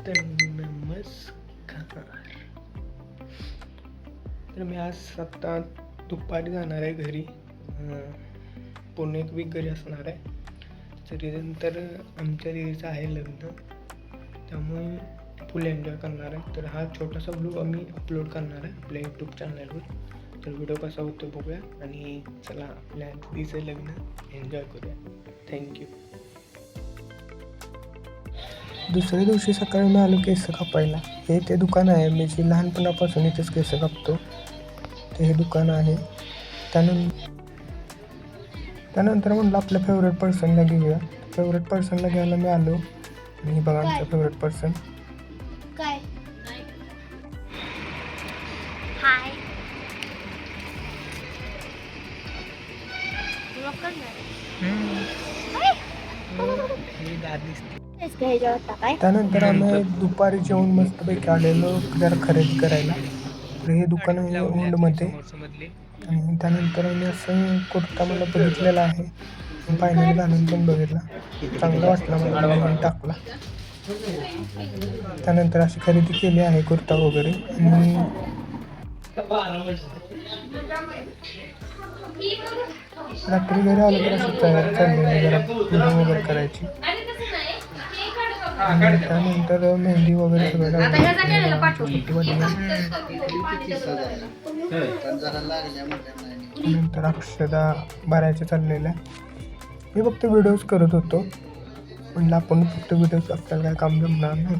तर नमस्कार. तर मी आज आत्ता दुपारी जाणार आहे घरी. पूर्ण एक वीक घरी असणार आहे. त्याच्यानंतर आमच्या दीदीचं आहे लग्न, त्यामुळे फुल एन्जॉय करणार आहे. तर हा छोटासा ब्लॉग आम्ही अपलोड करणार आहे आपल्या यूट्यूब चॅनलवर. तर व्हिडिओ कसा होतो बघूया आणि चला आपल्या दीदीचं लग्न एन्जॉय करूया. थँक्यू. दुसऱ्या दिवशी सकाळी मी आलो केस कापायला. हे ते दुकान आहे, मी जी लहानपणापासून इथेच केस कापतो, ते हे दुकान आहे. त्यानंतर म्हटलं आपल्या फेवरेट पर्सनला घेऊया. फेवरेट पर्सनला घ्यायला मी आलो आणि बघा आमचा फेवरेट पर्सन. काय हाय त्यानंतर आम्ही दुपारी जेवण मस्तपैकी आलेलो जरा खरेदी करायला. तर हे दुकान आहे औंधमध्ये. आणि त्यानंतर आम्ही असं कुर्ता मला बघितलेला आहे, फायनली घालून पण बघितला, चांगला वाटला मला, म्हणून टाकला. त्यानंतर अशी खरेदी केली आहे कुर्ता वगैरे. आणि रात्री घरी आलो तर असं तयार चाललेलं जरा व्हिडिओ वगैरे करायची. त्यानंतर मेहंदी वगैरे सगळं नंतर अक्षदा भरायच्या चाललेल्या. मी फक्त व्हिडिओज करत होतो, म्हणलं आपण फक्त व्हिडिओज, आपल्याला काय काम जमणार नाही.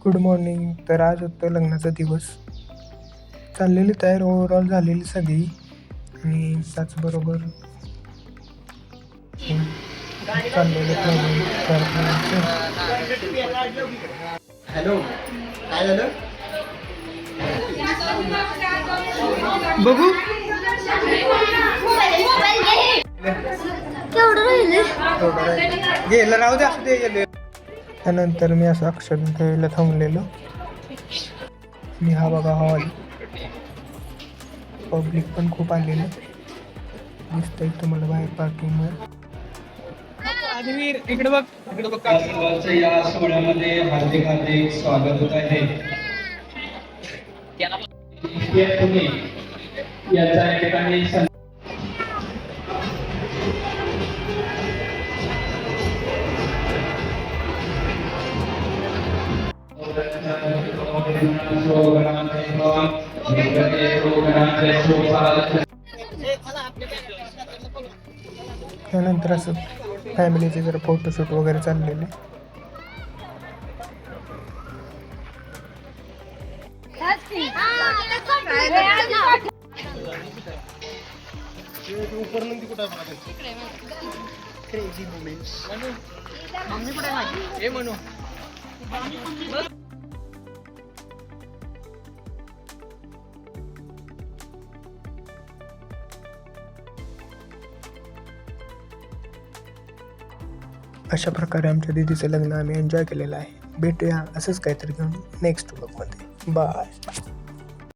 Good morning. तर आज होतं लग्नाचा दिवस. चाललेली तयार ओव्हरऑल झालेली सगळी, आणि त्याचबरोबर चाललेलं हॅलो काय झालं बघू. गेलं राहू दे असं ते. त्यानंतर मी असं अक्षर घ्यायला थांबलेलो. आणि हा बघा हॉल, पब्लिक पण खूप आलेलं दिसतंय तुम्हाला बाहेर पार्किंगवर. इकडे बघ, इकडे बघ. या सोहळ्यामध्ये हार्दिक हार्दिक स्वागत होत आहे. याचा या ठिकाणी त्यानंतर असं फॅमिलीचे जरा फोटोशूट वगैरे चाललेले. अशा प्रकारे आमच्या दीदीचं लग्न आम्ही एन्जॉय केलेलं आहे. भेटूया असंच काहीतरी घेऊन नेक्स्ट व्लॉगमध्ये. बाय.